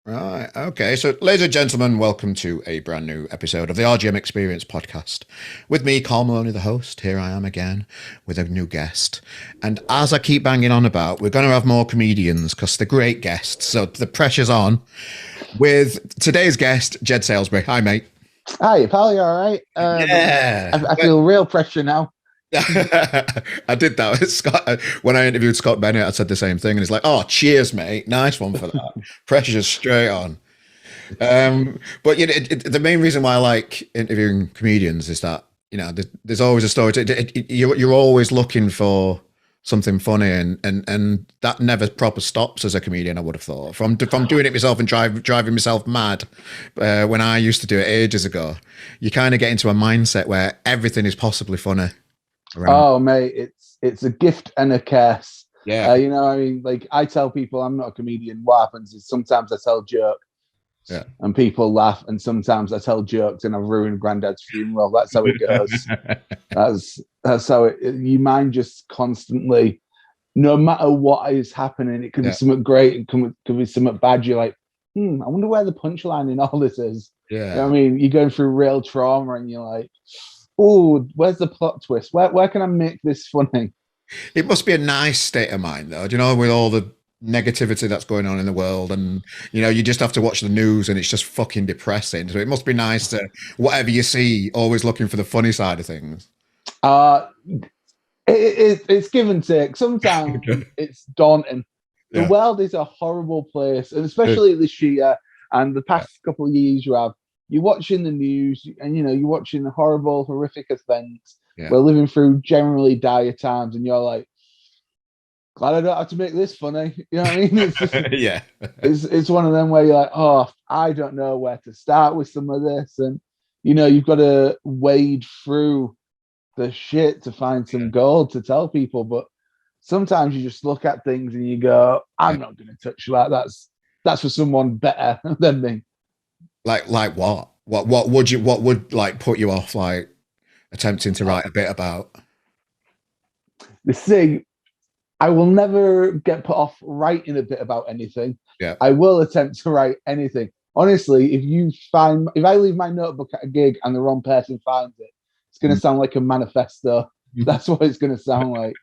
Right. Okay. So, ladies and gentlemen, welcome to a brand new episode of the RGM Experience podcast. With me, Carl Maloney, the host. Here I am again with a new guest. And as I keep banging on about, we're going to have more comedians because they're great guests. So the pressure's on with today's guest, Jed Salisbury. Hi, mate. Hi, pal, you all right? Yeah. I feel real pressure now. I did that with Scott when I interviewed Scott Bennett. I said the same thing, and he's like, "Oh, cheers, mate! Nice one for that. Pressure's straight on." But the main reason why I like interviewing comedians is that there's always a story. You're always looking for something funny, and that never proper stops as a comedian. I would have thought from doing it myself and driving myself mad when I used to do it ages ago. You kind of get into a mindset where everything is possibly funny. Oh, mate, it's a gift and a curse. Yeah. I mean, like I tell people I'm not a comedian. What happens is sometimes I tell jokes and people laugh, and sometimes I tell jokes and I've ruined Granddad's funeral. That's how it goes. that's how your mind just constantly, no matter what is happening, it could be something great, it could be something bad. You're like, I wonder where the punchline in all this is. Yeah. You know what I mean, you're going through real trauma and you're like, oh, where's the plot twist? Where can I make this funny? It must be a nice state of mind, though. Do you know, with all the negativity that's going on in the world, and you just have to watch the news, and it's just fucking depressing. So it must be nice to, whatever you see, always looking for the funny side of things. It's give and take. Sometimes it's daunting. The world is a horrible place, and especially this year and the past couple of years, you're watching the news, and you're watching the horrible, horrific events. We're living through generally dire times, and you're like, glad I don't have to make this funny. You know what I mean? It's just, it's one of them where you're like, oh, I don't know where to start with some of this, and you've got to wade through the shit to find some gold to tell people. But sometimes you just look at things and you go, I'm not going to touch that. That's for someone better than me. Like what? What would like put you off like attempting to write a bit about? The thing, I will never get put off writing a bit about anything. Yeah. I will attempt to write anything. Honestly, if I leave my notebook at a gig and the wrong person finds it, it's going to sound like a manifesto. That's what it's going to sound like.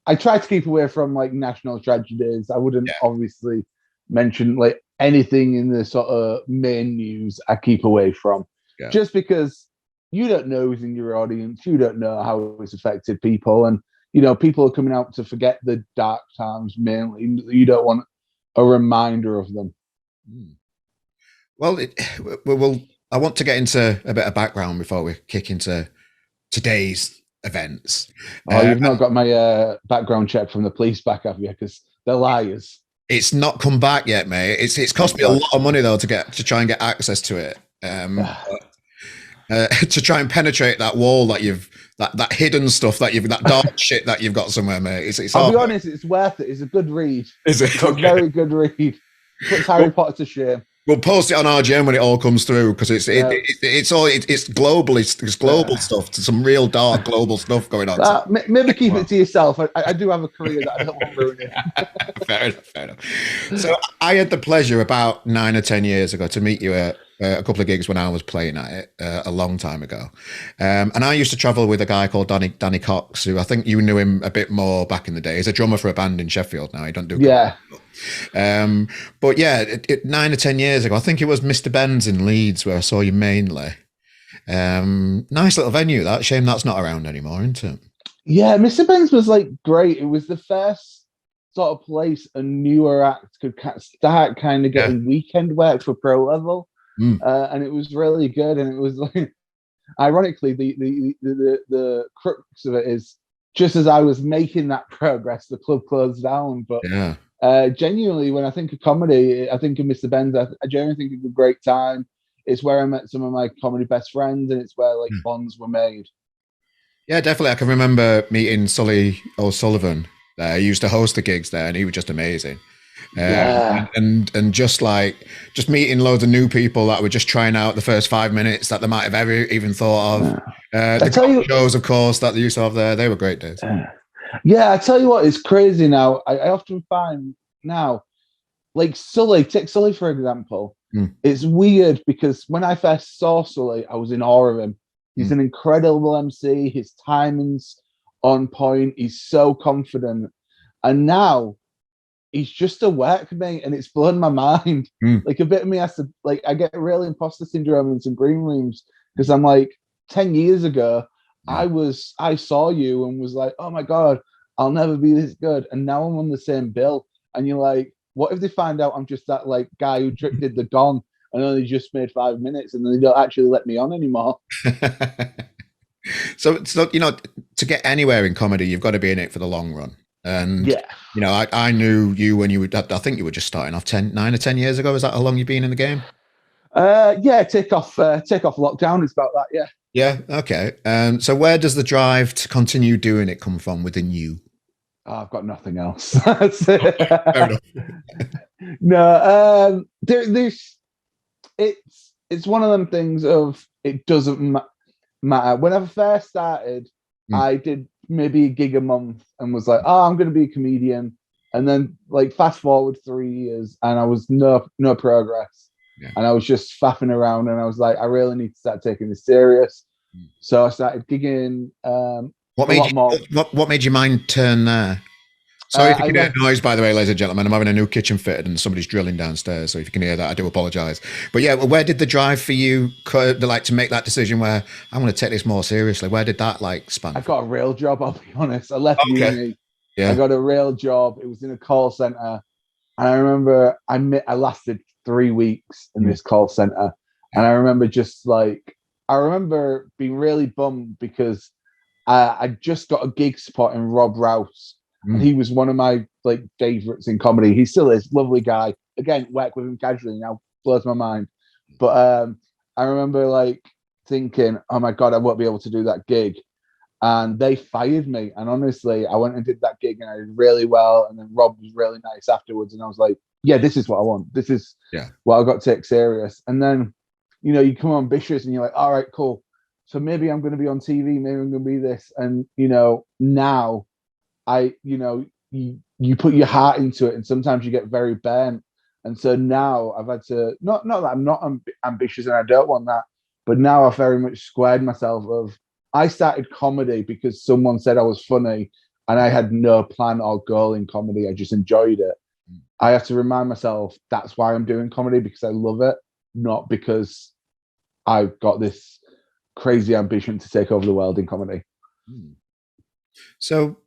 I try to keep away from like national tragedies. I wouldn't obviously mention like anything in the sort of main news. I keep away from just because you don't know who's in your audience. You don't know how it's affected people, and people are coming out to forget the dark times mainly. You don't want a reminder of them. Well, I want to get into a bit of background before we kick into today's events. Oh, you've not got my background check from the police back, have you? Because they're liars. It's not come back yet, mate. It's cost me a lot of money though to try and get access to it. To try and penetrate that wall that that hidden stuff that dark shit that you've got somewhere, mate. I'll be honest, it's worth it. It's a good read. Is it? It's a very good read. Puts Harry Potter to shame. We'll post it on RGM when it all comes through because it's global. It's global stuff. Some real dark global stuff going on. Maybe keep it to yourself. I do have a career that I don't want to ruin it. Fair enough. So I had the pleasure about 9 or 10 years ago to meet you at a couple of gigs when I was playing at it a long time ago. And I used to travel with a guy called Danny Cox, who I think you knew him a bit more back in the day. He's a drummer for a band in Sheffield now. He don't do but 9 or 10 years ago, I think it was Mr. Ben's in Leeds where I saw you mainly. Nice little venue. That shame that's not around anymore, isn't it? Yeah, Mr. Ben's was like great. It was the first sort of place a newer act could start kind of getting weekend work for pro level. And it was really good, and it was like, ironically, the crux of it is just as I was making that progress, the club closed down. But genuinely, when I think of comedy, I think of Mr. Ben's. I genuinely think of a great time. It's where I met some of my comedy best friends, and it's where like bonds were made. Yeah, definitely. I can remember meeting Sully O'Sullivan there. He used to host the gigs there, and he was just amazing. And just meeting loads of new people that were just trying out the first 5 minutes that they might have ever even thought of. The shows, of course, that they used to have there, they were great days. I tell you what, it's crazy now. I often find now like Sully, take Sully for example. Mm, It's weird because when I first saw Sully, I was in awe of him. He's mm. an incredible MC. His timing's on point. He's so confident. And now he's just a workmate, and it's blown my mind. Mm. Like a bit of me has to like I get real imposter syndrome in some green rooms because I'm like 10 years ago, Yeah. I saw you and was like, oh my god, I'll never be this good. And now I'm on the same bill. And you're like, what if they find out I'm just that like guy who did the Don and only just made 5 minutes and then they don't actually let me on anymore? So you know, to get anywhere in comedy, you've got to be in it for the long run. And Yeah. you know, I knew you when you were. I think you were just starting off 9 or 10 years ago. Is that how long you've been in the game? Yeah, take off lockdown. It's about that, yeah. Yeah. Okay. So where does the drive to continue doing it come from within you? Oh, I've got nothing else. Fair enough. No, there's it's one of them things of it doesn't matter. When I first started, Mm. I did maybe a gig a month and was like, oh, I'm going to be a comedian. And then like fast forward 3 years and I was no progress. Yeah. And I was just faffing around and I was like, I really need to start taking this serious. Mm. So I started gigging What a made lot you? more. What made your mind turn there? Sorry if you I can hear left. noise, by the way, ladies and gentlemen. I'm having a new kitchen fitted and somebody's drilling downstairs. So if you can hear that, I do apologise. But yeah, where did the drive for you, like, to make that decision where I want to take this more seriously? Where did that like span I from? got a real job. I'll be honest. I left Okay. uni. I Yeah. got a real job. It was in a call center, and I remember I lasted 3 weeks in Mm. this call center, and I remember just like I remember being really bummed because I just got a gig supporting Rob Rouse, and Mm. he was one of my like favorites in comedy. He still is, lovely guy. Again, work with him casually now, blows my mind. But I remember like thinking, oh my god, I won't be able to do that gig, and they fired me. And honestly, I went and did that gig, and I did really well. And then Rob was really nice afterwards, and I was like, yeah, this is what I want. This is Yeah. what I got to take serious. And then, you know, you come ambitious, and you're like, all right, cool. So maybe I'm going to be on TV. Maybe I'm going to be this. And you know, now you put your heart into it, and sometimes you get very burnt. And so now I've had to not that I'm not ambitious and I don't want that, but now I've very much squared myself. Of I started comedy because someone said I was funny, and I had no plan or goal in comedy. I just enjoyed it. I have to remind myself that's why I'm doing comedy, because I love it, not because I've got this crazy ambition to take over the world in comedy. Mm. So,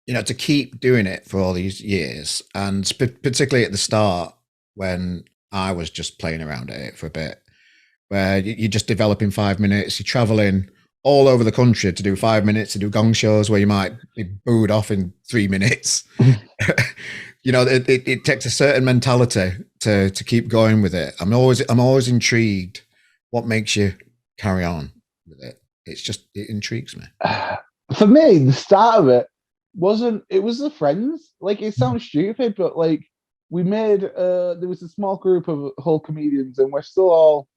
you know, to keep doing it for all these years, and particularly at the start when I was just playing around at it for a bit, where you're just developing 5 minutes, you're traveling all over the country to do 5 minutes, to do gong shows where you might be booed off in 3 minutes. You know, it takes a certain mentality to keep going with it. I'm always intrigued. What makes you carry on with it? It intrigues me. For me, the start of it was the friends. Like it sounds stupid, but like we made there was a small group of whole comedians and we're still all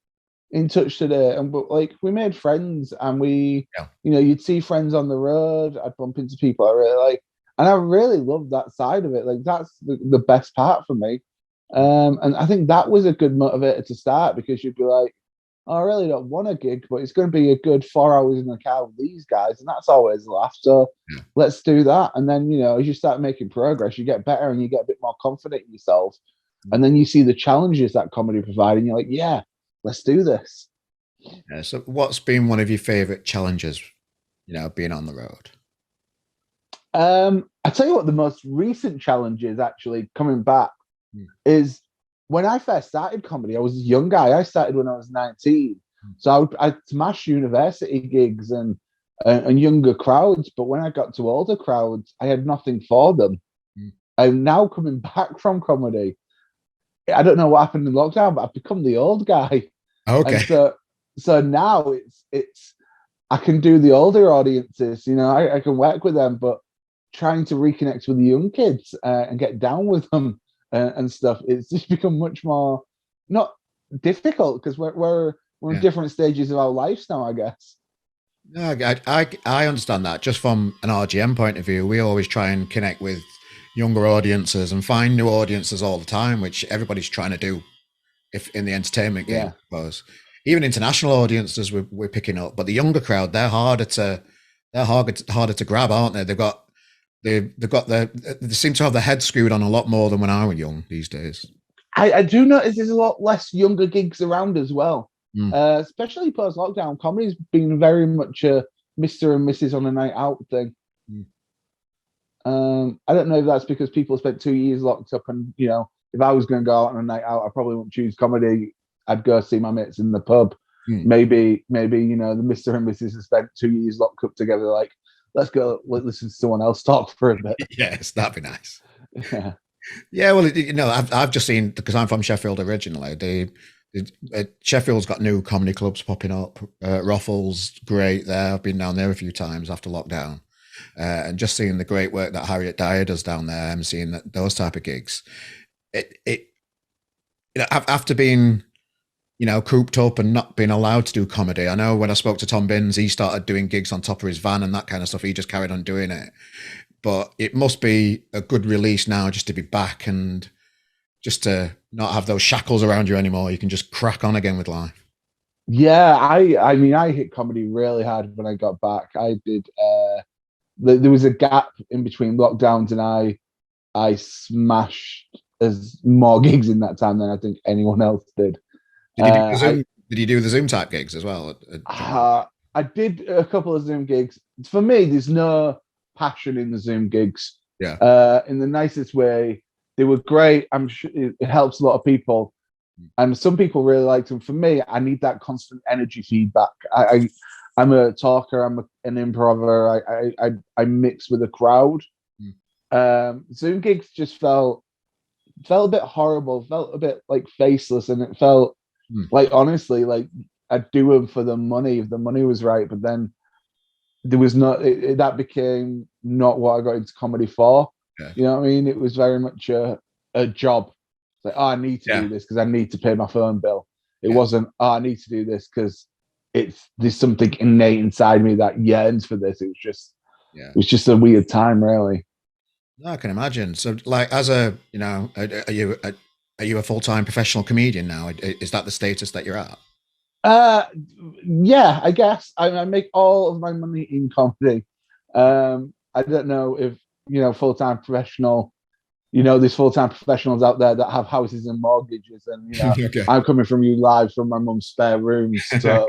in touch today. And but like we made friends and Yeah. you'd see friends on the road, I'd bump into people I really like. And I really love that side of it. Like that's the best part for me. And I think that was a good motivator to start because you'd be like, oh, I really don't want a gig, but it's going to be a good 4 hours in the car with these guys, and that's always a laugh. So Yeah. let's do that. And then, as you start making progress, you get better and you get a bit more confident in yourself. And then you see the challenges that comedy provides, and you're like, yeah, let's do this. Yeah. So, what's been one of your favorite challenges? You know, being on the road. I tell you what, the most recent challenge is actually coming back Mm. is when I first started comedy. I was a young guy. I started when I was 19, so I'd smash university gigs and younger crowds. But when I got to older crowds, I had nothing for them. Mm. I'm now coming back from comedy. I don't know what happened in lockdown, but I've become the old guy, Okay. and so now it's I can do the older audiences. I can work with them, but trying to reconnect with the young kids and get down with them and stuff, it's just become much more not difficult because we're in different stages of our lives now, I guess. No, I understand that. Just from an RGM point of view, we always try and connect with younger audiences and find new audiences all the time, which everybody's trying to do if in the entertainment game, Yeah. I suppose. Even international audiences we're picking up, but the younger crowd, they're harder to grab, aren't they? They seem to have their head screwed on a lot more than when I was young these days. I do notice there's a lot less younger gigs around as well, Mm. especially post lockdown. Comedy's been very much a Mr. and Mrs. on a night out thing. Mm. I don't know if that's because people spent 2 years locked up, and if I was going to go out on a night out, I probably wouldn't choose comedy. I'd go see my mates in the pub. Mm. Maybe the Mr. and Mrs. have spent 2 years locked up together. Like, let's go listen to someone else talk for a bit. Yes, that'd be nice. Yeah. Yeah, well, I've just seen, because I'm from Sheffield originally. Sheffield's got new comedy clubs popping up. Ruffles, great there. I've been down there a few times after lockdown, and just seeing the great work that Harriet Dyer does down there, and seeing those type of gigs. After being, cooped up and not being allowed to do comedy. I know when I spoke to Tom Binns, he started doing gigs on top of his van and that kind of stuff. He just carried on doing it. But it must be a good release now just to be back and just to not have those shackles around you anymore. You can just crack on again with life. Yeah, I mean, I hit comedy really hard when I got back. I did. There was a gap in between lockdowns, and I smashed as more gigs in that time than I think anyone else did. Did you do the Zoom type gigs as well? I did a couple of Zoom gigs. For me, there's no passion in the Zoom gigs. Yeah. In the nicest way, they were great. I'm sure it helps a lot of people, and some people really liked them. For me, I need that constant energy feedback. I'm a talker. I'm an improver. I mix with a crowd. Zoom gigs just felt a bit horrible. Felt a bit like faceless, and it felt like, honestly, like I'd do them for the money if the money was right. But then there was not. That became not what I got into comedy for. Yeah. You know what I mean? It was very much a job. It's like, I need to do this because I need to pay my phone bill. It wasn't, I need to do this because there's something innate inside me that yearns for this. It was just a weird time, really. No, I can imagine. So, like, as are you a full-time professional comedian now? Is that the status that you're at? Yeah, I guess I make all of my money in comedy. I don't know if full-time professional. There's full-time professionals out there that have houses and mortgages, and okay. I'm coming from you live from my mum's spare room, so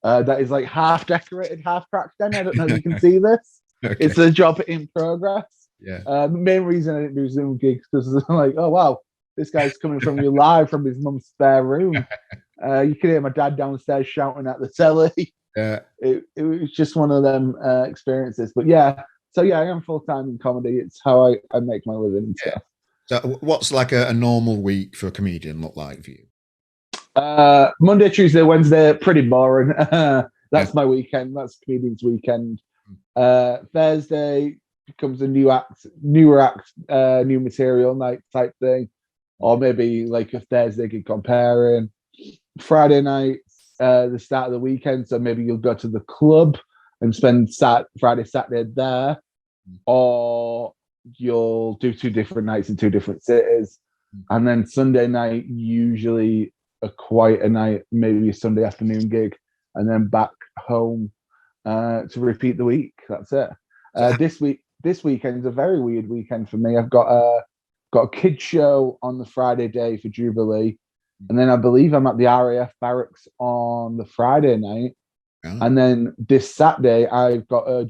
that is like half decorated, half cracked. Then I don't know if you can see this. Okay. It's a job in progress. Yeah. The main reason I didn't do Zoom gigs because I'm like, oh wow, this guy's coming from you live from his mum's spare room. You can hear my dad downstairs shouting at the telly. Yeah. It was just one of them experiences. But yeah, so yeah, I am full-time in comedy. It's how I make my living and stuff. So what's like a normal week for a comedian look like for you? Monday, Tuesday, Wednesday, pretty boring. That's my weekend. That's comedian's weekend. Thursday becomes a newer act, new material night type thing. Or maybe like a Thursday gig comparing. Friday night, the start of the weekend. So maybe you'll go to the club and spend Friday, Saturday there. Or you'll do 2 different nights in 2 different cities. And then Sunday night, usually a quieter night, maybe a Sunday afternoon gig, and then back home to repeat the week. That's it. This weekend is a very weird weekend for me. I've got a kids show on the Friday day for Jubilee, and then I believe I'm at the RAF barracks on the Friday night, and then this Saturday I've got a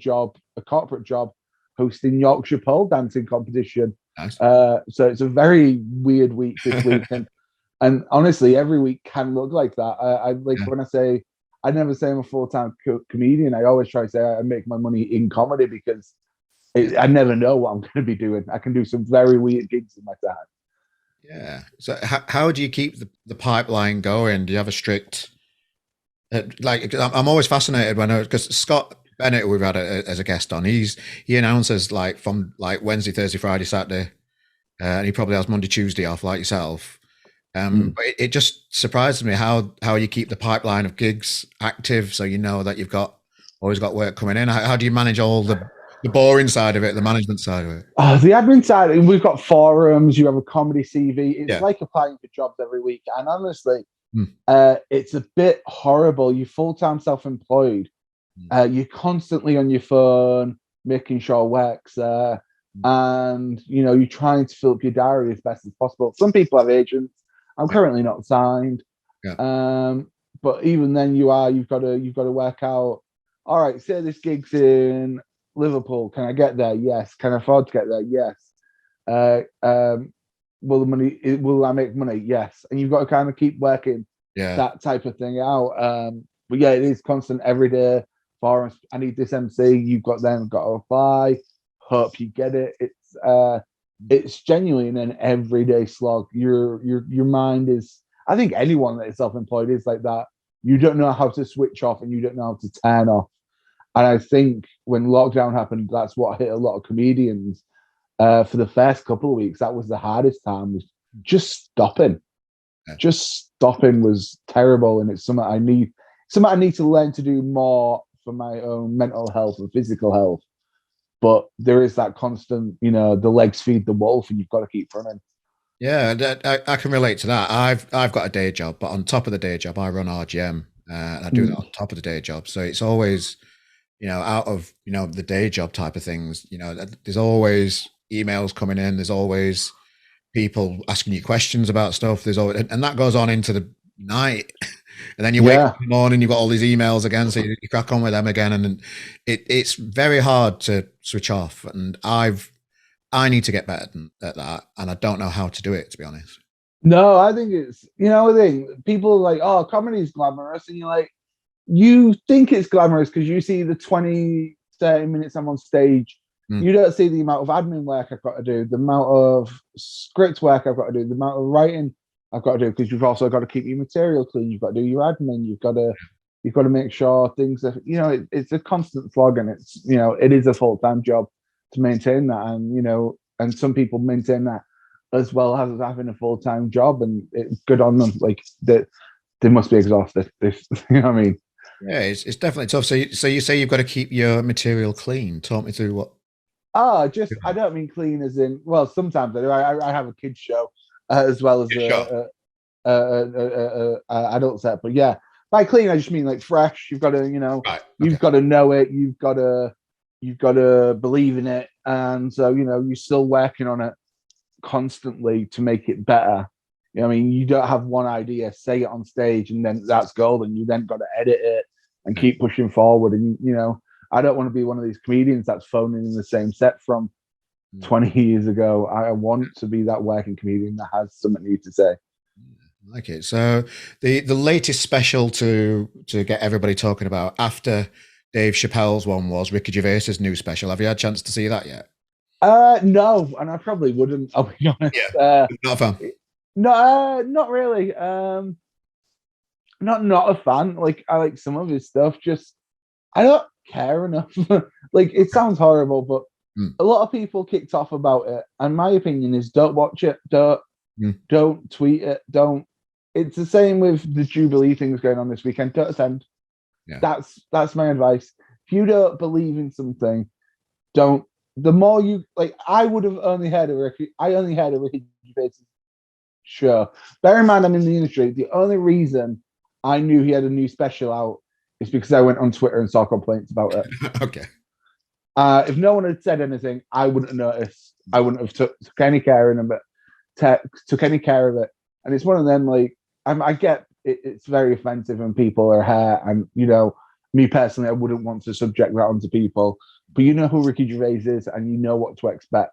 corporate job, hosting Yorkshire pole dancing competition. Nice. So it's a very weird week this weekend, and honestly, every week can look like that. I when I say, I never say I'm a full-time comedian. I always try to say I make my money in comedy because I never know what I'm going to be doing. I can do some very weird gigs in my time. Yeah. So how do you keep the pipeline going? Do you have a strict, I'm always fascinated because Scott Bennett, who we've had as a guest on, he announces like from like Wednesday, Thursday, Friday, Saturday, and he probably has Monday, Tuesday off like yourself. But it just surprises me how you keep the pipeline of gigs active, so you know that you've always got work coming in. How do you manage all the The boring side of it, the management side of it. The admin side, we've got forums, you have a comedy CV. It's Yeah. like applying for jobs every week. And honestly, Mm. it's a bit horrible. You're full time self employed. You're constantly on your phone, making sure work's there. And, you're trying to fill up your diary as best as possible. Some people have agents. I'm Yeah. currently not signed. Yeah. But even then you've got to work out, all right, say this gig's in Liverpool. Can I get there? Yes. Can I afford to get there? Yes. Will I make money? Yes. And you've got to kind of keep working Yeah. that type of thing out. But yeah, it is constant every day. Forums, I need this MC. You've got to apply. Hope you get it. It's genuinely an everyday slog. Your mind is. I think anyone that is self-employed is like that. You don't know how to switch off and you don't know how to turn off. And I think when lockdown happened, that's what hit a lot of comedians. For the first couple of weeks, that was the hardest time. Was just stopping. Yeah. Just stopping was terrible, and it's something I need. Something I need to learn to do more for my own mental health and physical health. But there is that constant, the legs feed the wolf, and you've got to keep running. Yeah, I can relate to that. I've got a day job, but on top of the day job, I run RGM, and I do that on top of the day job. So it's always, out of the day job type of things. There's always emails coming in. There's always people asking you questions about stuff. There's always, and that goes on into the night, and then you wake up in the morning, you've got all these emails again, so you crack on with them again, and it's very hard to switch off. And I need to get better at that, and I don't know how to do it, to be honest. No, I think it's, I think people are like, oh, comedy is glamorous, and you're like, you think it's glamorous because you see the 20, 30 minutes I'm on stage. You don't see the amount of admin work I've got to do, the amount of script work I've got to do, the amount of writing I've got to do, because you've also got to keep your material clean. You've got to do your admin. You've got to make sure things are, it's a constant slog, and it's, it is a full-time job to maintain that. And, and some people maintain that as well as having a full-time job, and it's good on them. Like they must be exhausted. You know what I mean? Yeah, it's definitely tough. So you say you've got to keep your material clean. Talk me through what. I don't mean clean as in, well, sometimes I do. I have a kids show as well as adult set, but yeah, by clean I just mean like fresh. You've got to, you've got to know it. You've got to believe in it, and so you're still working on it constantly to make it better. I mean, you don't have one idea, say it on stage, and then that's golden. You then got to edit it and keep pushing forward, and I don't want to be one of these comedians that's phoning in the same set from 20 years ago. I want to be that working comedian that has something new to say. I like it. So the latest special to get everybody talking about after Dave Chappelle's one was Ricky Gervais's new special. Have you had a chance to see that yet? No, and I probably wouldn't. I'll be honest. Yeah, not a fan. No, not really. Not a fan. Like, I like some of his stuff. Just I don't care enough. Like, it sounds horrible, but a lot of people kicked off about it. And my opinion is, don't watch it. Don't tweet it. Don't. It's the same with the Jubilee things going on this weekend. Don't attend. Yeah. That's my advice. If you don't believe in something, don't. The more you like, I would have only heard of Ricky. I only heard of Ricky Gervais's show. Bear in mind, I'm in the industry. The only reason I knew he had a new special out is because I went on Twitter and saw complaints about it. Okay. If no one had said anything, I wouldn't have noticed. I wouldn't have took any care in it. Took any care of it. And it's one of them. Like, I get it, it's very offensive when people are here, and me personally, I wouldn't want to subject that onto people. But you know who Ricky Gervais is, and you know what to expect.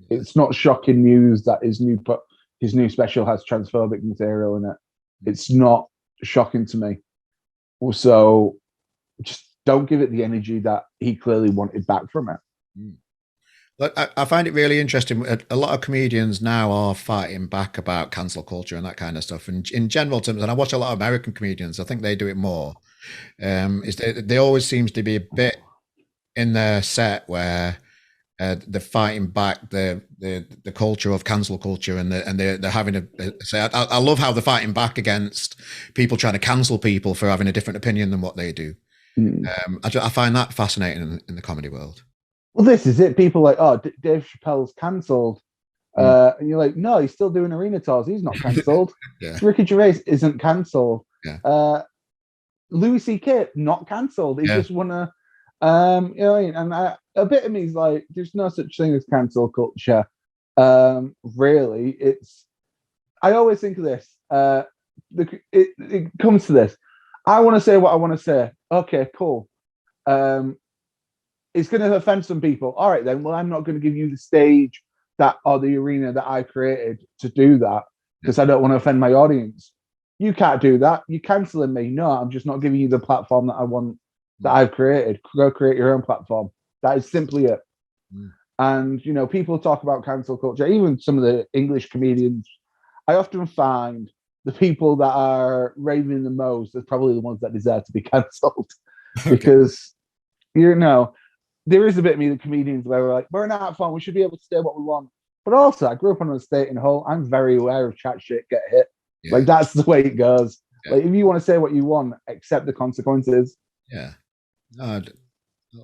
It's not shocking news that his new special has transphobic material in it. It's not shocking to me. So just don't give it the energy that he clearly wanted back from it. Look, I find it really interesting. A lot of comedians now are fighting back about cancel culture and that kind of stuff. And in general terms, and I watch a lot of American comedians, I think they do it more. Is they always seems to be a bit in their set where they're fighting back the culture of cancel culture, and they're having a say. I love how they're fighting back against people trying to cancel people for having a different opinion than what they do. I find that fascinating in the comedy world. Well, this is it. People are like, oh, Dave Chappelle's cancelled. Mm. And you're like, no, he's still doing arena tours. He's not cancelled. Yeah, Ricky Gervais isn't cancelled. yeah, Louis C.K. not cancelled. He yeah. just wanna, you know, and a bit of me is like, there's no such thing as cancel culture. Really, it's. I always think of this. It comes to this. I want to say what I want to say. Okay, cool. Um, it's going to offend some people. All right, then. Well, I'm not going to give you the stage that or the arena that I created to do that because I don't want to offend my audience. You can't do that. You're canceling me. No, I'm just not giving you the platform that I want that I've created. Go create your own platform. That is simply it. Mm. And you know, people talk about cancel culture. Even some of the English comedians, I often find the people that are raving the most are probably the ones that deserve to be cancelled Okay. because you know there is a bit of me, the comedians, where we're like, we're an art form, we should be able to say what we want. But also, I grew up on an estate in Hull. I'm very aware of chat shit, get hit. Yeah, Like, that's the way it goes. yeah, Like, if you want to say what you want, accept the consequences. yeah. No,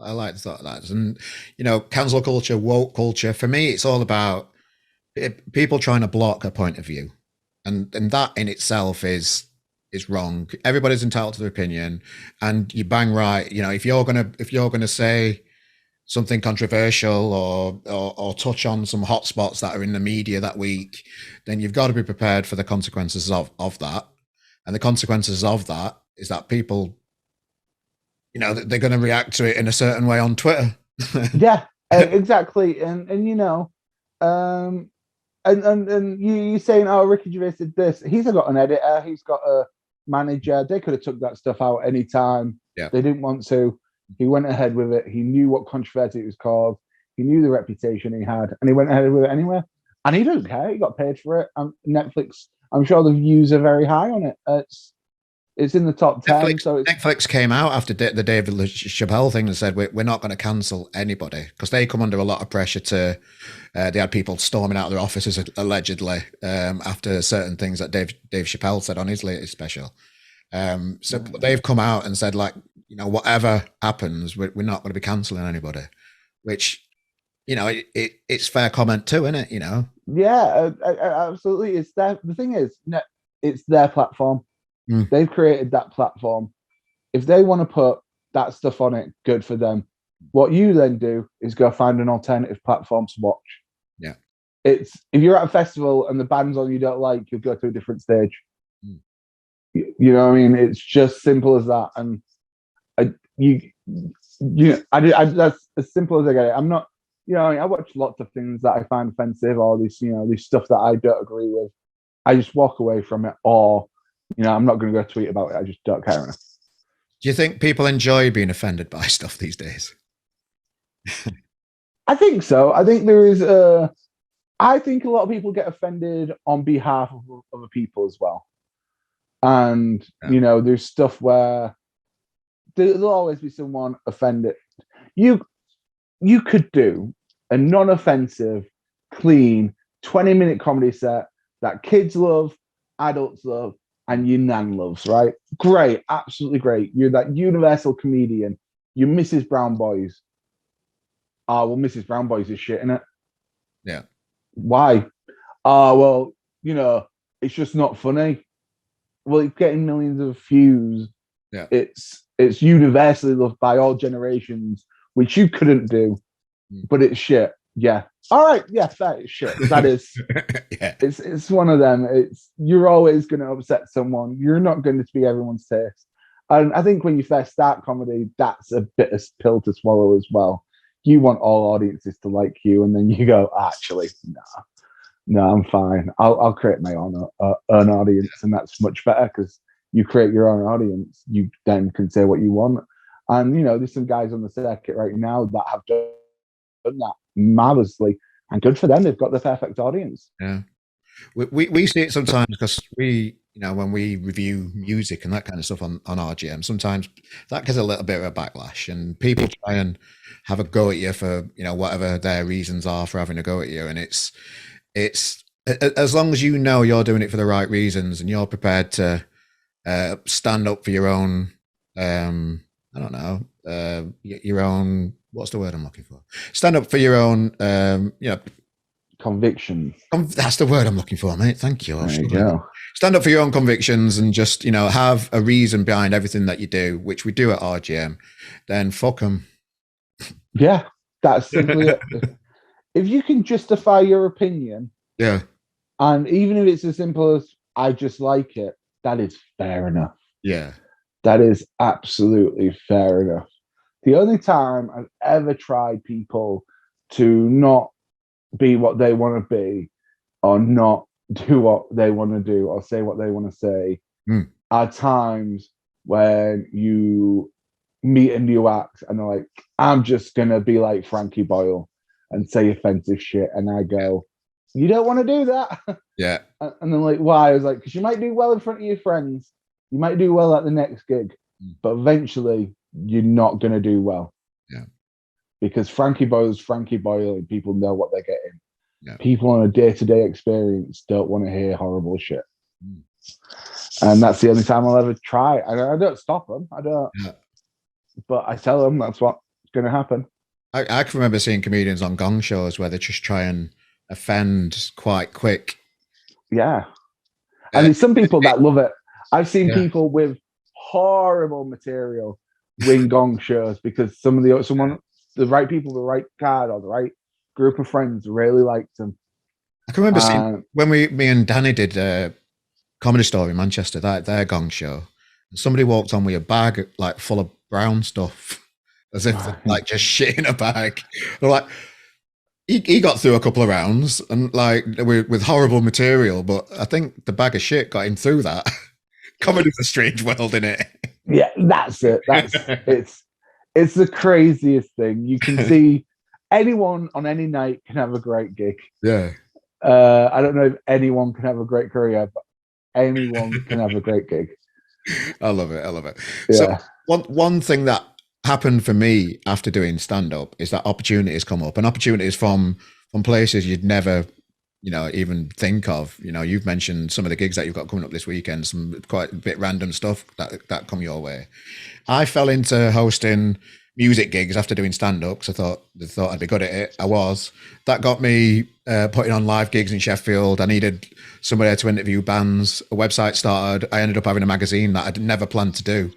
I like the thought of that. And you know, cancel culture, woke culture. For me, it's all about people trying to block a point of view, and that in itself is wrong. Everybody's entitled to their opinion, and you bang right. You know, if you're gonna say something controversial or touch on some hotspots that are in the media that week, then you've got to be prepared for the consequences of that. And the consequences of that is that people, you know, they're going to react to it in a certain way on Twitter. Yeah, exactly. And you know, um, and you saying, oh, Ricky Gervais did this. He's got an editor. He's got a manager. They could have took that stuff out any time. Yeah, They didn't want to. He went ahead with it. He knew what controversy it was caused. He knew the reputation he had, and he went ahead with it anyway. And he doesn't care. He got paid for it. Netflix. I'm sure the views are very high on it. It's in the top 10. Netflix So it's Netflix came out after the David Chappelle thing and said we're not going to cancel anybody because they come under a lot of pressure to. They had people storming out of their offices allegedly after certain things that Dave Chappelle said on his latest special. So they've come out and said like, you know, whatever happens, we're not going to be cancelling anybody, which, you know, it's fair comment too, isn't it? You know, yeah, absolutely. It's their. The thing is, it's their platform. mm, They've created that platform. If they want to put that stuff on it, good for them. What you then do is go find an alternative platform to watch. yeah, It's if you're at a festival and the band's on you don't like, you'll go to a different stage. mm, You know what I mean? It's just simple as that. And I, that's as simple as I get it. I'm not, you know, I watch lots of things that I find offensive, or this, you know, this stuff that I don't agree with. I just walk away from it, or, you know, I'm not going to go tweet about it. I just don't care enough. Do you think people enjoy being offended by stuff these days? I think so. I think there is a. I think a lot of people get offended on behalf of other people as well, and Yeah. you know, there's stuff where there'll always be someone offended. You you could do a non-offensive, clean 20-minute comedy set that kids love, adults love, and your nan loves, right? Great, absolutely great. You're that universal comedian. You're Mrs. Brown Boys. Oh, well, Mrs. Brown Boys is shit, innit? Yeah, Why? Oh, well, you know, it's just not funny. Well, it's getting millions of views. yeah, It's universally loved by all generations, which you couldn't do, mm. but it's shit. Yeah. All right. Yes, that is shit. That is. Yeah, It's one of them. It's you're always going to upset someone. You're not going to be everyone's taste. And I think when you first start comedy, that's a bit of pill to swallow as well. You want all audiences to like you, and then you go, actually, no, I'm fine. I'll create my own audience, and that's much better because you create your own audience. You then can say what you want, and you know, there's some guys on the circuit right now that have done that marvelously, and good for them. They've got the perfect audience. yeah. We see it sometimes because you know, when we review music and that kind of stuff on RGM, sometimes that gets a little bit of a backlash, and people try and have a go at you for, you know, whatever their reasons are for having a go at you, and it's as long as you know you're doing it for the right reasons and you're prepared to stand up for your own, I don't know, your own what's the word I'm looking for? Stand up for your own, Conviction. that's the word I'm looking for, mate. Thank you. There you go. Stand up for your own convictions and just, have a reason behind everything that you do, which we do at RGM. Then fuck them. Yeah, that's simply it. If you can justify your opinion, Yeah. and even if it's as simple as I just like it, that is fair enough. Yeah. That is absolutely fair enough. The only time I've ever tried people to not be what they want to be, or not do what they want to do, or say what they want to say, are times when you meet a new act and they're like, I'm just going to be like Frankie Boyle and say offensive shit. And I go, you don't want to do that. Yeah. And they're like, why? I was like, because you might do well in front of your friends. You might do well at the next gig, but eventually you're not going to do well. Yeah. Because Frankie Boyle's Frankie Boyle and people know what they're getting. Yeah. People on a day-to-day experience don't want to hear horrible shit. And that's the only time I'll ever try. I don't stop them. I don't. Yeah. But I tell them that's what's going to happen. I can remember seeing comedians on gong shows where they just try and offend quite quick. Yeah. And there's some people that love it. I've seen people with horrible material win gong shows because the right people, the right card, or the right group of friends really liked them. I can remember seeing when me and Danny did a Comedy Store in Manchester, their gong show, and somebody walked on with a bag like full of brown stuff, as if like just shit in a bag. They're like, he got through a couple of rounds and like with horrible material, but I think the bag of shit got him through that. Comedy's a strange world, isn't it? Yeah, that's it. It's the craziest thing. You can see anyone on any night can have a great gig. Yeah. I don't know if anyone can have a great career, but anyone can have a great gig. I love it. Yeah. So one thing that happened for me after doing stand-up is that opportunities come up, and opportunities from places you'd never even think of. You've mentioned some of the gigs that you've got coming up this weekend, some quite a bit random stuff that come your way. I fell into hosting music gigs after doing stand-up because I thought I'd be good at it. I was. That got me putting on live gigs in Sheffield. I needed somebody to interview bands. A website started. I ended up having a magazine that I'd never planned to do.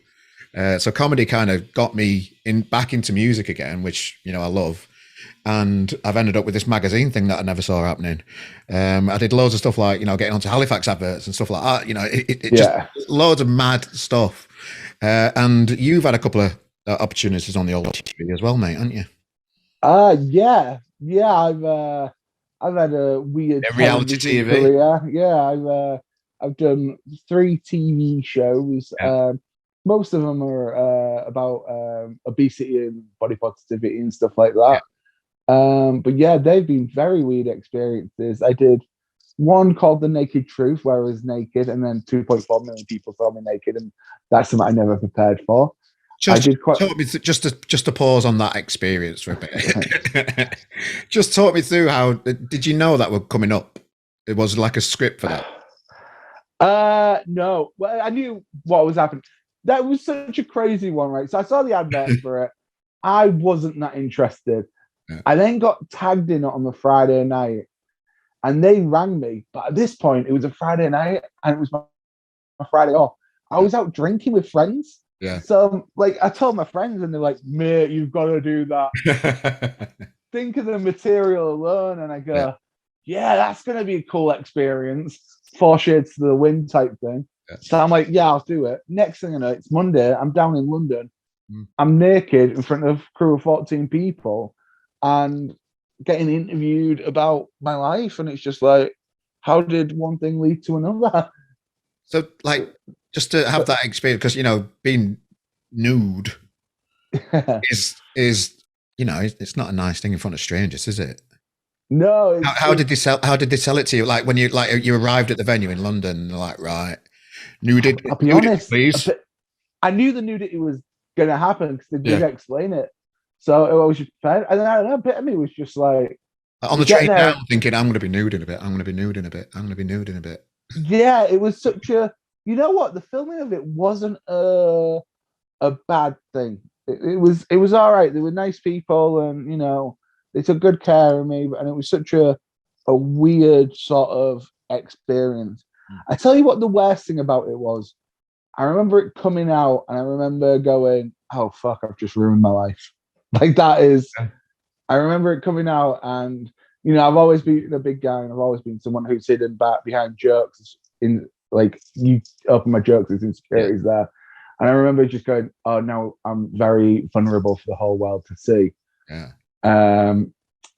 So comedy kind of got me back into music again, which I love. And I've ended up with this magazine thing that I never saw happening. I did loads of stuff like, getting onto Halifax adverts and stuff like that. Just loads of mad stuff. And you've had a couple of opportunities on the old TV as well, mate, haven't you? Yeah. I've had a weird reality TV career. Yeah, I've done 3 TV shows. Yeah. Most of them are about obesity and body positivity and stuff like that. Yeah. But yeah, they've been very weird experiences. I did one called The Naked Truth, where I was naked, and then 2.4 million people saw me naked, and that's something I never prepared for. Just to pause on that experience for a bit. Just talk me through how did you know that were coming up? It was like a script for that. No. Well, I knew what was happening. That was such a crazy one, right? So I saw the advert for it. I wasn't that interested. Yeah. I then got tagged in it on the Friday night, and they rang me. But at this point, it was a Friday night, and it was my Friday off. I was out drinking with friends. Yeah. So, like, I told my friends, and they're like, "Mate, you've got to do that." Think of the material alone, and I go, "Yeah, that's going to be a cool experience." 4 shades to the wind type thing. Yeah. So I'm like, "Yeah, I'll do it." Next thing I know, it's Monday. I'm down in London. I'm naked in front of a crew of 14 people, and getting interviewed about my life, and it's just like, how did one thing lead to another? So, like, just to have that experience, because being nude is it's not a nice thing in front of strangers, is it? No. How did they sell it to you? Like when you arrived at the venue in London, and they're like, right, nudity. I'll be honest, please. I knew the nudity was going to happen because they did explain it, so I was just prepared. And I don't know, a bit of me was just like on the train down, thinking, I'm going to be nude in a bit. I'm going to be nude in a bit. I'm going to be nude in a bit. Yeah, it was such a. You know what? The filming of it wasn't a bad thing. it was all right. They were nice people, and they took good care of me. And it was such a weird sort of experience. I tell you what, the worst thing about it was, I remember it coming out, and I remember going, "Oh fuck, I've just ruined my life." Like that is, I remember it coming out, and I've always been a big guy, and I've always been someone who's hidden back behind jokes. In like, you open my jokes, there's insecurities there, and I remember just going, "Oh no, I'm very vulnerable for the whole world to see." Yeah.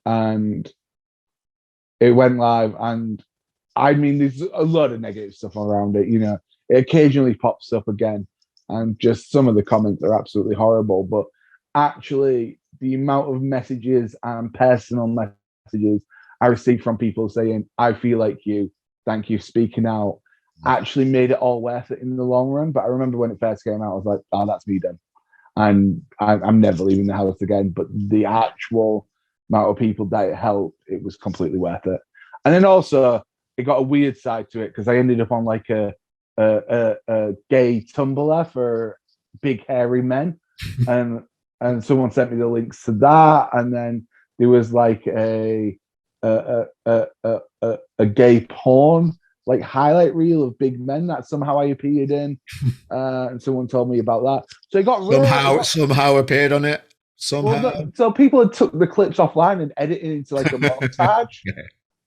And it went live, and I mean, there's a lot of negative stuff around it. It occasionally pops up again, and just some of the comments are absolutely horrible. But actually, the amount of messages and personal messages I received from people saying, "I feel like you, thank you for speaking out," actually made it all worth it in the long run. But I remember when it first came out, I was like, "Oh, that's me then," and I'm never leaving the house again. But the actual amount of people that it helped, it was completely worth it. And then also, it got a weird side to it because I ended up on like a gay Tumblr for big hairy men, and someone sent me the links to that, and then there was like a gay porn like highlight reel of big men that somehow I appeared in, and someone told me about that. So Somehow appeared on it. Well, Somehow. so people had took the clips offline and edited into like a montage,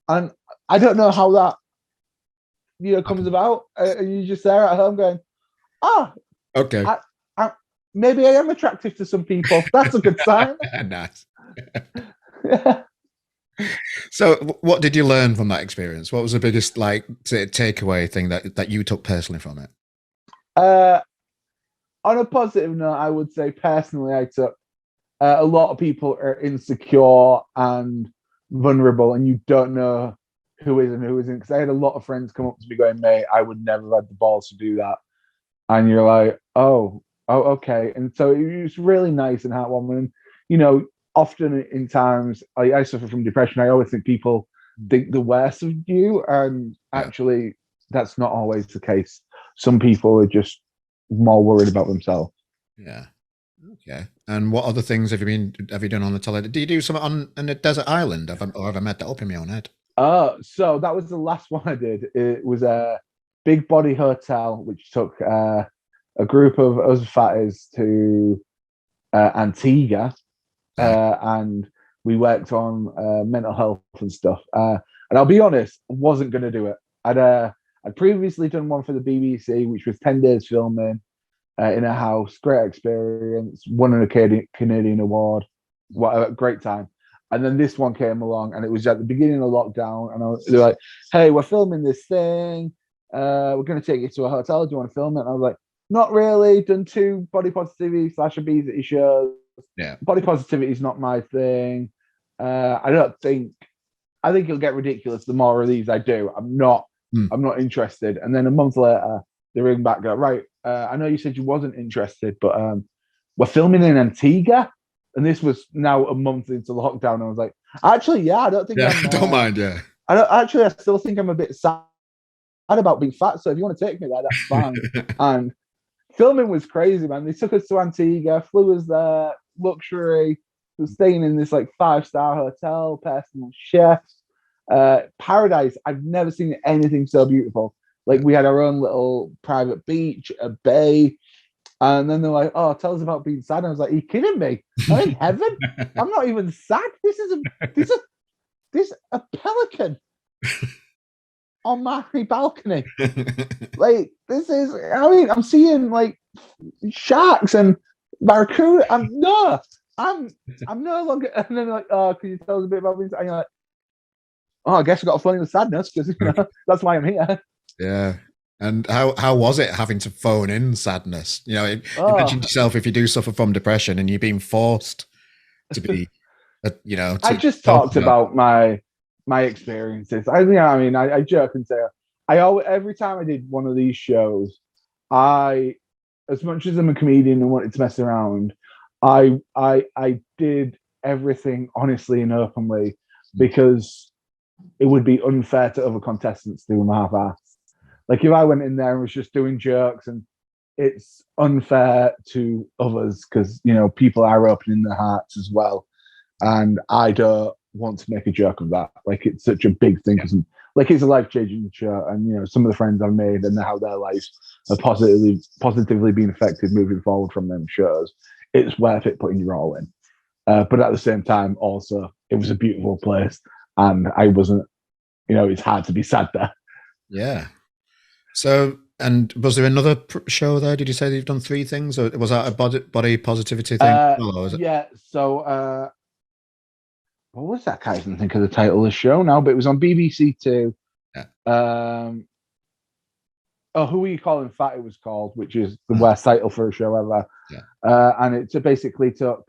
and I don't know how that comes about. And you're just there at home going, "Ah, Okay. I, maybe I am attractive to some people. That's a good sign." Nice. So, what did you learn from that experience? What was the biggest like takeaway thing that you took personally from it? On a positive note, I would say personally, I took a lot of people are insecure and vulnerable, and you don't know who is and who isn't. Because I had a lot of friends come up to me going, "Mate, I would never have had the balls to do that," and you're like, "Oh, okay." And so it was really nice and heartwarming. Often in times I suffer from depression. I always think people think the worst of you, and actually, that's not always the case. Some people are just more worried about themselves. Yeah. Okay. And what other things have you done on the television? Do you do something on a desert island? Have I made that up in my own head? So that was the last one I did. It was a big body hotel, which took a group of us fatties to Antigua, and we worked on mental health and stuff. And I'll be honest, I wasn't going to do it. I'd previously done one for the BBC, which was 10 days filming in a house. Great experience. Won an Canadian award. What a great time. And then this one came along, and it was at the beginning of lockdown. And they're like, "Hey, we're filming this thing. We're going to take you to a hotel. Do you want to film it?" And I was like, "Not really. Done 2 body positivity / obesity shows. Yeah. Body positivity is not my thing. I think it'll get ridiculous the more of these I do. I'm not interested." And then a month later, they ring back, go, "Right, I know you said you wasn't interested, but we're filming in Antigua." And this was now a month into lockdown. And I was like, "Actually, yeah, I don't think I don't mind. Yeah. I still think I'm a bit sad about being fat. So if you want to take me there, that's fine." And filming was crazy, man. They took us to Antigua, flew us there, luxury. We were staying in this like 5-star hotel, personal chefs, paradise. I've never seen anything so beautiful. Like, we had our own little private beach, a bay, and then they're like, "Oh, tell us about being sad." And I was like, "Are you kidding me? I'm in heaven. I'm not even sad. This is a pelican on my balcony. Like, this is. I mean, I'm seeing like sharks and barracuda. I'm no longer." And then like, "Oh, can you tell us a bit about being sad?" And you're like, "Oh, I guess I got a feeling of sadness because that's why I'm here." Yeah. And how was it having to phone in sadness? Imagine yourself if you do suffer from depression and you're being forced to be, I just talked about my experiences. I joke and say every time I did one of these shows, as much as I'm a comedian and wanted to mess around, I did everything honestly and openly, because it would be unfair to other contestants to do them half-ass. Like, if I went in there and was just doing jokes and it's unfair to others because people are opening their hearts as well, and I don't want to make a joke of that. Like it's such a big thing because like it's a life changing show, and some of the friends I've made and how their lives are positively being affected moving forward from them shows. It's worth it putting your all in. But at the same time, also it was a beautiful place, and I wasn't. It's hard to be sad there. Yeah. So, and was there another show there? Did you say that you've done 3 things, or was that a body positivity thing? Yeah. So, what was that? I can't even think of the title of the show now, but it was on BBC Two. Yeah. Who Are You Calling Fat? It was called, which is the worst title for a show ever. Yeah. And it basically took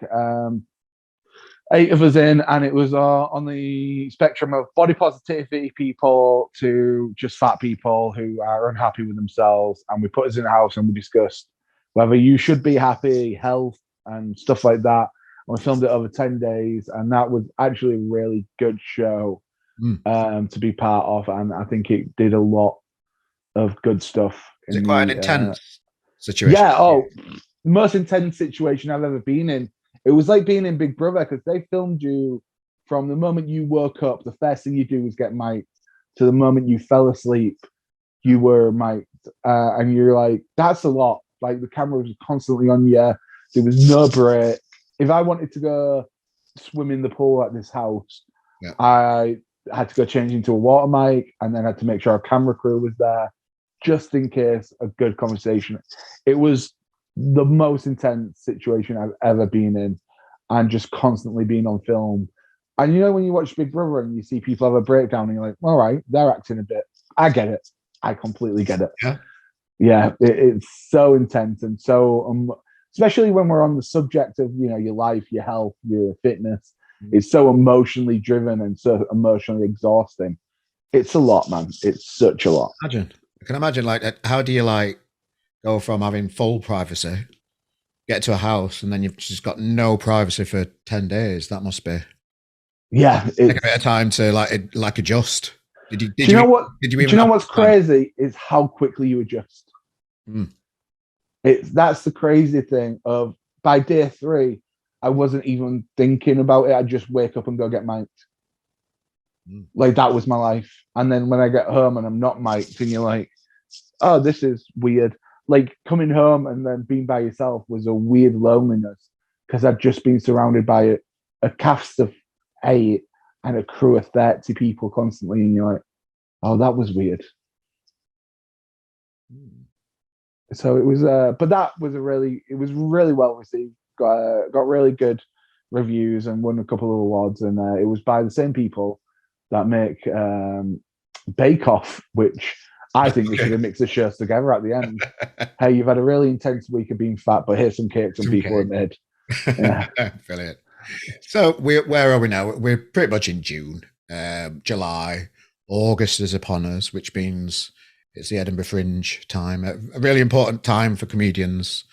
8 of us in, and it was on the spectrum of body positivity people to just fat people who are unhappy with themselves. And we put us in a house and we discussed whether you should be happy, health, and stuff like that. And we filmed it over 10 days, and that was actually a really good show to be part of. And I think it did a lot of good stuff. Is it quite an intense situation? Yeah. The most intense situation I've ever been in. It was like being in Big Brother because they filmed you from the moment you woke up. The first thing you do was get mic'd to the moment you fell asleep. You were mic'd, and you're like, that's a lot. Like the camera was constantly on you. There was no break. If I wanted to go swim in the pool at this house, I had to go change into a water mic, and then had to make sure our camera crew was there just in case a good conversation. It was the most intense situation I've ever been in, and just constantly being on film. And when you watch Big Brother and you see people have a breakdown, and you're like, all right, they're acting a bit. I get it. I completely get it. Yeah, it's so intense, and so especially when we're on the subject of your life, your health, your fitness. It's so emotionally driven and so emotionally exhausting. It's a lot, man. It's such a lot. I can imagine. Like, how do you go from having full privacy, get to a house, and then you've just got no privacy for 10 days? That must be take a bit of time to adjust. Did you know what's crazy is how quickly you adjust. That's the crazy thing of by day 3, I wasn't even thinking about it. I'd just wake up and go get mic'd. Like that was my life. And then when I get home and I'm not mic'd, and you're like, oh, this is weird. Like coming home and then being by yourself was a weird loneliness because I'd just been surrounded by a cast of 8 and a crew of 30 people constantly, and you're like, oh, that was weird. So it was, but that was it was really well received. Got really good reviews and won a couple of awards, and it was by the same people that make Bake Off, which I think we should have mixed the shows together at the end. Hey, you've had a really intense week of being fat, but here's some cakes and people have made. Yeah. Brilliant. So where are we now? We're pretty much in June, July. August is upon us, which means it's the Edinburgh Fringe time, a really important time for comedians.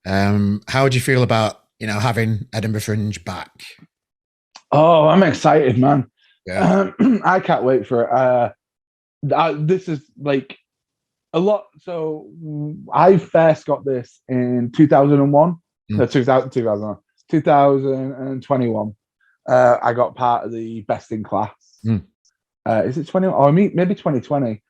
How do you feel about having Edinburgh Fringe back? Oh, I'm excited, man. Yeah. I can't wait for it. This is like a lot. So I first got this in 2001. No, 2001. 2021. I got part of the Best in Class. Is it 20? Or maybe 2020.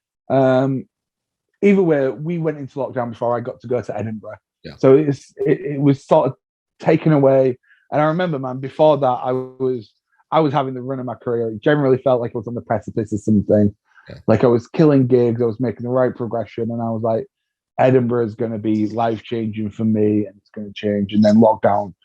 Either way, we went into lockdown before I got to go to Edinburgh. Yeah. So it was sort of taken away. And I remember, man, before that, I was having the run of my career. It generally felt like I was on the precipice of something. Yeah. Like I was killing gigs, I was making the right progression, and I was like, Edinburgh is going to be life-changing for me, and it's going to change. And then lockdown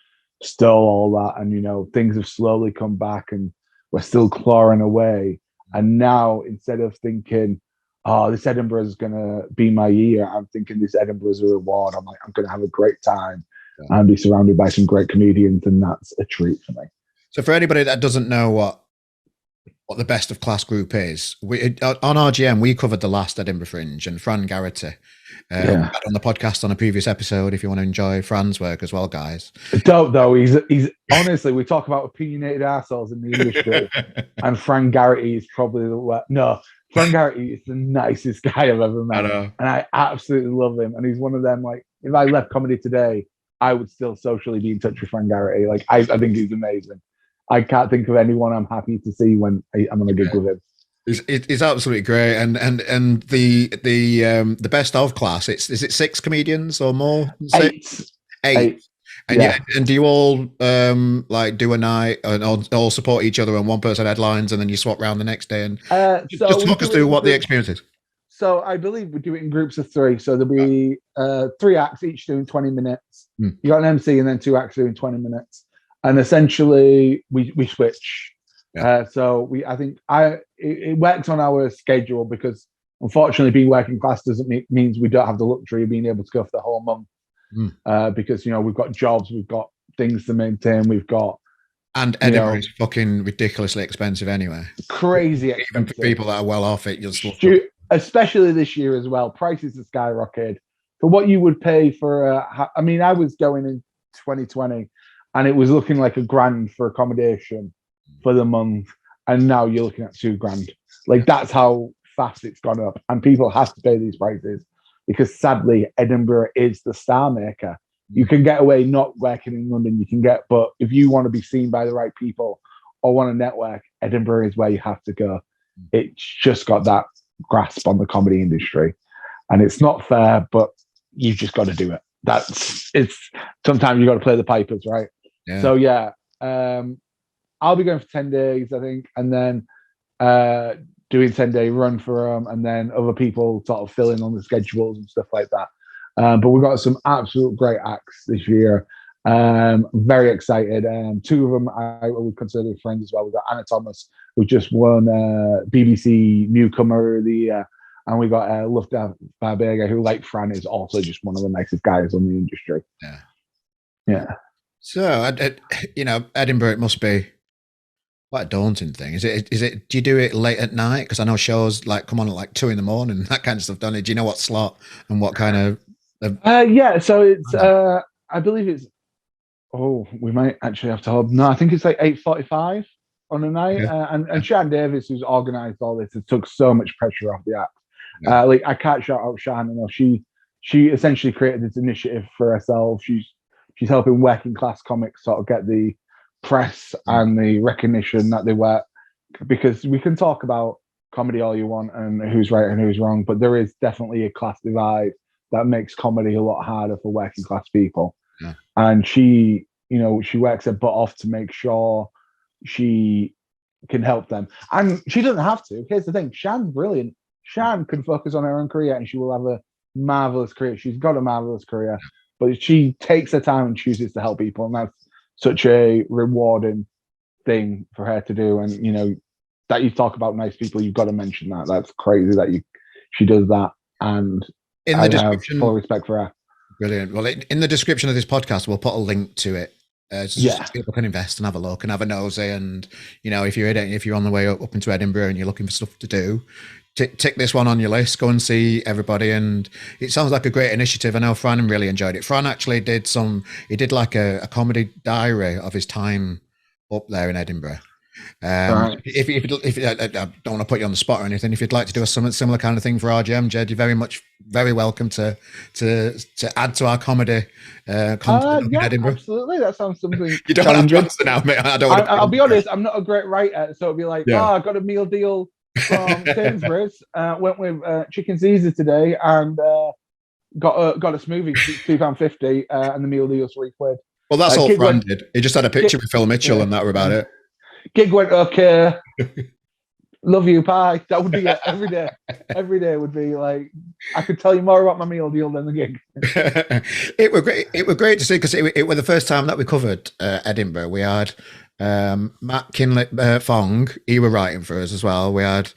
stole all that, and things have slowly come back, and we're still clawing away. And now, instead of thinking, oh, this Edinburgh is going to be my year, I'm thinking this Edinburgh is a reward. I'm like, I'm going to have a great time and be surrounded by some great comedians, and that's a treat for me. So for anybody that doesn't know what the Best of Class group is, on RGM, we covered the last Edinburgh Fringe, and Fran Garrity on the podcast on a previous episode, if you want to enjoy Fran's work as well, guys. Dope, though. He's honestly, we talk about opinionated assholes in the industry, and Fran Garrity is probably Fran Garrity is the nicest guy I've ever met. And I absolutely love him. And he's one of them, like, if I left comedy today, I would still socially be in touch with Frank Garrity. Like I think he's amazing. I can't think of anyone I'm happy to see when I'm on a gig with him. It's absolutely great, and the best of class. Is it 6 comedians or more? Eight. Eight. And Yeah. and do you all like do a night and all support each other and one person headlines and then you swap around the next day and just talk us through what the experience is. So I believe we do it in groups of 3. So there'll be 3 acts, each doing 20 minutes. You got an MC and then 2 acts doing 20 minutes. And essentially we switch. So I think it works on our schedule because unfortunately being working class doesn't means we don't have the luxury of being able to go for the whole month. Because we've got jobs, we've got things to maintain, we've got and Edinburgh is fucking ridiculously expensive anyway. Crazy expensive. Even for people that are well off it, especially this year as well. Prices have skyrocketed for what you would pay for. I mean, I was going in 2020, and it was looking like $1,000 for accommodation for the month, and now you're looking at $2,000. Like that's how fast it's gone up, and people have to pay these prices. Because sadly, Edinburgh is the star maker. You can get away not working in London. But if you want to be seen by the right people or want to network, Edinburgh is where you have to go. It's just got that grasp on the comedy industry, and it's not fair, but you've just got to do it. Sometimes you got to play the pipers, right? Yeah. So I'll be going for 10 days, I think, and then doing 10-day run for them, and then other people sort of fill in on the schedules and stuff like that. But we've got some absolute great acts this year. Very excited. 2 of them I would consider friends as well. We've got Anna Thomas, who just won BBC Newcomer of the Year, and we got Lufta Barbega, who, like Fran, is also just one of the nicest guys on the industry. Yeah. So, Edinburgh, it must be quite a daunting thing. Is it? Do you do it late at night? Because I know shows like come on at like 2 a.m, that kind of stuff. Don't it? Do you know what slot and what kind of? So it's. I believe it's. Oh, we might actually have to hold. No, I think it's like 8:45 on a night. And Shan Davis, who's organised all this, has took so much pressure off the act. Like I can't shout out Shan enough. She essentially created this initiative for herself. She's helping working class comics sort of get the press and the recognition that they work, because we can talk about comedy all you want and who's right and who's wrong, but there is definitely a class divide that makes comedy a lot harder for working class people. And she works her butt off to make sure she can help them, and she doesn't have to. Here's the thing: Shan's brilliant. Shan can focus on her own career and she will have a marvelous career. She's got a marvelous career, but she takes her time and chooses to help people, and that's such a rewarding thing for her to do. And that you talk about nice people, you've got to mention that. That's crazy that she does that, and I have full respect for her. Brilliant. Well, in the description of this podcast, we'll put a link to it. So people can invest and have a look and have a nosy. And if you're on the way up into Edinburgh and you're looking for stuff to do, tick this one on your list. Go and see everybody. And it sounds like a great initiative. I know Fran really enjoyed it. Fran actually did like a comedy diary of his time up there in Edinburgh. Right. If I don't want to put you on the spot or anything, if you'd like to do a similar kind of thing for RGM, Jed, you're very welcome to add to our comedy content in Edinburgh. Absolutely, that sounds something. You don't have to answer now, mate. I'll be honest, I'm not a great writer, so it'll be like, I got a meal deal from Sainsbury's. Went with chicken Caesar today and got a smoothie, £2.50, and the meal deal's £3. Well, that's all Fran did. He just had a picture with Phil Mitchell, and that were about it. Gig went okay. Love you, bye. That would be it every day. Every day would be like, I could tell you more about my meal deal than the gig. It were great. It were great to see, because it was the first time that we covered Edinburgh. We had Matt Kinley Fong, he were writing for us as well. We had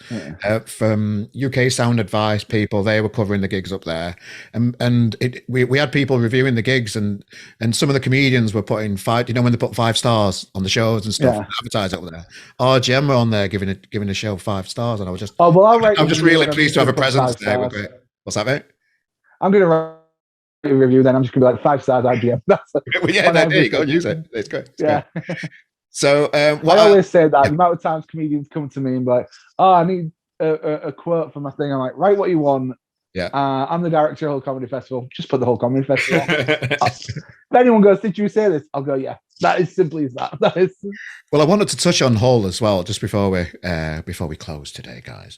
from UK Sound Advice people, they were covering the gigs up there, and we had people reviewing the gigs, and some of the comedians were putting when they put 5 stars on the shows and stuff, advertised up there. RGM were on there giving a show 5 stars, and I was just I'm just really pleased to have a presence there. What's that, mate? I'm gonna write a review then. I'm just gonna be like 5 stars RGM. There you go, use it. It's great. So I always say that the amount of times comedians come to me and be like, I need a quote for my thing. I'm like, write what you want. Yeah. I'm the director of the whole comedy festival. Just put the whole comedy festival. If anyone goes, "Did you say this?" I'll go, "Yeah." That is simply as that. That is. Well, I wanted to touch on Hull as well, just before we close today, guys.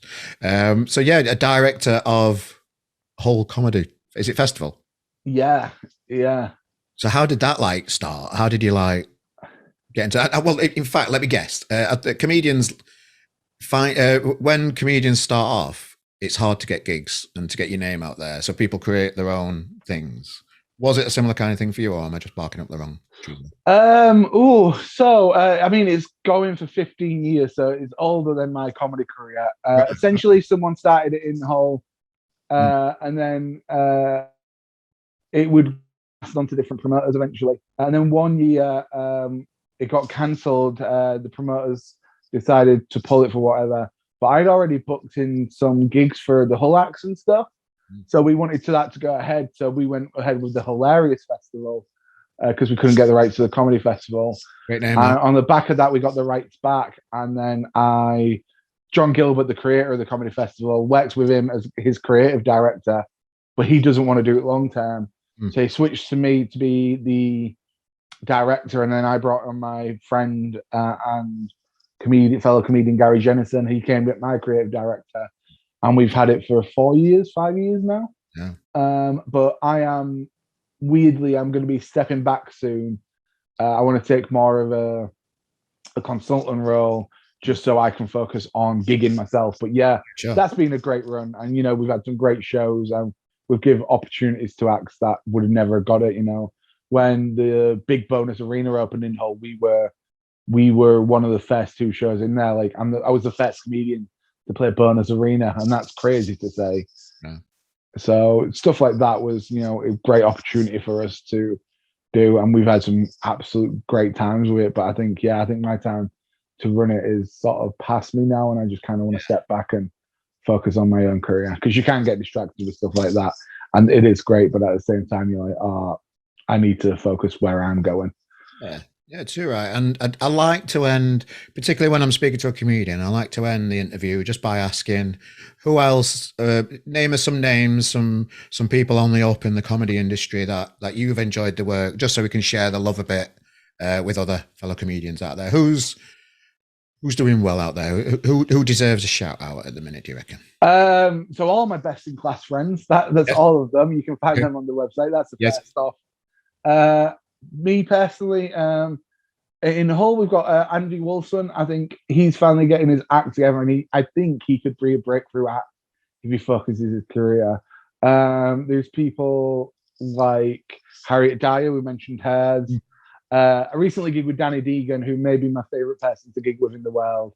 So yeah, a director of Hull Comedy. Is it festival? Yeah, yeah. So how did that like start? How did you like get into that? Well, in fact, let me guess. Comedians find when comedians start off, it's hard to get gigs and to get your name out there. So people create their own things. Was it a similar kind of thing for you, or am I just barking up the wrong tree? I mean, it's going for 15 years, so it's older than my comedy career. Essentially, someone started it in Hull, and then it would pass on to different promoters eventually. And then one year, it got cancelled. The promoters decided to pull it for whatever. But I'd already booked in some gigs for the Hull acts and stuff. So we wanted that to go ahead. So we went ahead with the Hilarious Festival because we couldn't get the rights to the comedy festival. Great name. And on the back of that, we got the rights back. And then John Gilbert, the creator of the comedy festival, works with him as his creative director, but he doesn't want to do it long term. So he switched to me to be the director. And then I brought on my friend and fellow comedian Gary Jennison. He came with my creative director. And we've had it for 5 years now. Yeah. But I'm going to be stepping back soon. I want to take more of a consultant role just so I can focus on gigging myself. But yeah, sure. That's been a great run. And, we've had some great shows and we've given opportunities to acts that would have never got it. When the big bonus arena opened in Hull, we were one of the first 2 shows in there. Like I was the first comedian to play Bonus Arena, and that's crazy to say. Yeah. So stuff like that was, a great opportunity for us to do, and we've had some absolute great times with it. But I think my time to run it is sort of past me now, and I just kind of want to step back and focus on my own career because you can get distracted with stuff like that, and it is great. But at the same time, you're like, oh, I need to focus where I'm going. Yeah. Yeah, too right. And I like to end, particularly when I'm speaking to a comedian, I like to end the interview just by asking who else, name us some names, some people on the up in the comedy industry that you've enjoyed the work, just so we can share the love a bit with other fellow comedians out there. Who's doing well out there? Who deserves a shout out at the minute, do you reckon? So all my best in class friends, that's all of them. You can find them on the website. That's the best stuff. Me personally, in Hull, we've got Andy Wilson. I think he's finally getting his act together, and I think he could be a breakthrough act if he focuses his career. There's people like Harriet Dyer, we mentioned hers. I recently gigged with Danny Deegan, who may be my favorite person to gig with in the world.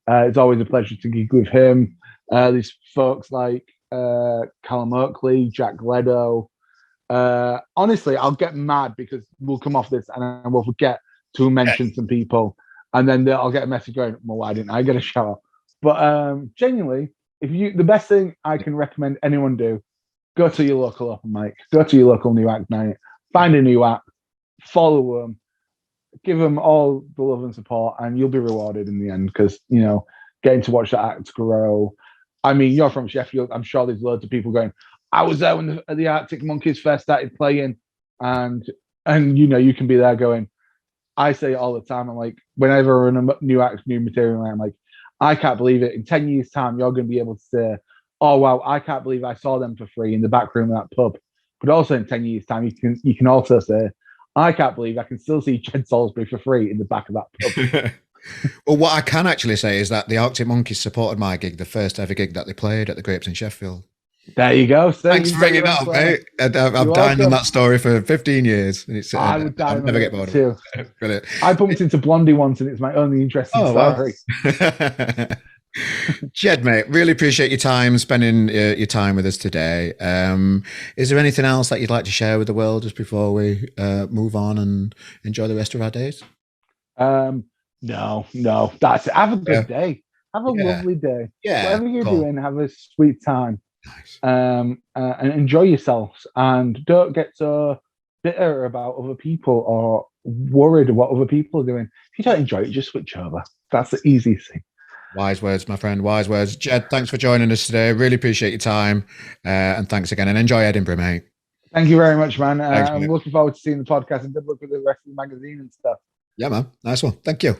It's always a pleasure to gig with him. There's folks like Callum Oakley, Jack Ledo. Honestly, I'll get mad because we'll come off this and I will forget to mention some people, and then I'll get a message going, well, why didn't I get a shout out? But genuinely, the best thing I can recommend anyone do, go to your local open mic, go to your local new act night, find a new act, follow them, give them all the love and support, and you'll be rewarded in the end because, getting to watch the acts grow. I mean, you're from Sheffield. I'm sure there's loads of people going, I was there when the Arctic Monkeys first started playing, and you can be there going. I say it all the time. I'm like, whenever in a new act, new material, I'm like, I can't believe it. In 10 years' time, you're going to be able to say, oh wow, I can't believe I saw them for free in the back room of that pub. But also in 10 years' time, you can also say, I can't believe I can still see Jed Salisbury for free in the back of that pub. Well, what I can actually say is that the Arctic Monkeys supported my gig, the first ever gig that they played at the Grapes in Sheffield. There you go. So thanks for bringing that up, mate. I've dined on that story for 15 years. And it's, I would die I'll never get bored of it. Brilliant. I bumped into Blondie once, and it's my only interesting story. Wow. Jed, mate, really appreciate your time, spending your time with us today. Is there anything else that you'd like to share with the world just before we move on and enjoy the rest of our days? No, that's it. Have a good day. Have a lovely day. Yeah, whatever you're doing, have a sweet time. Nice. And enjoy yourselves, and don't get so bitter about other people or worried what other people are doing. If you don't enjoy it, just switch over. That's the easy thing. Wise words, my friend. Wise words. Jed, thanks for joining us today. Really appreciate your time. And thanks again. And enjoy Edinburgh, mate. Thank you very much, man. Thanks, I'm mate. looking forward to seeing the podcast and good luck with the rest of the magazine and stuff. Yeah, man. Nice one. Thank you.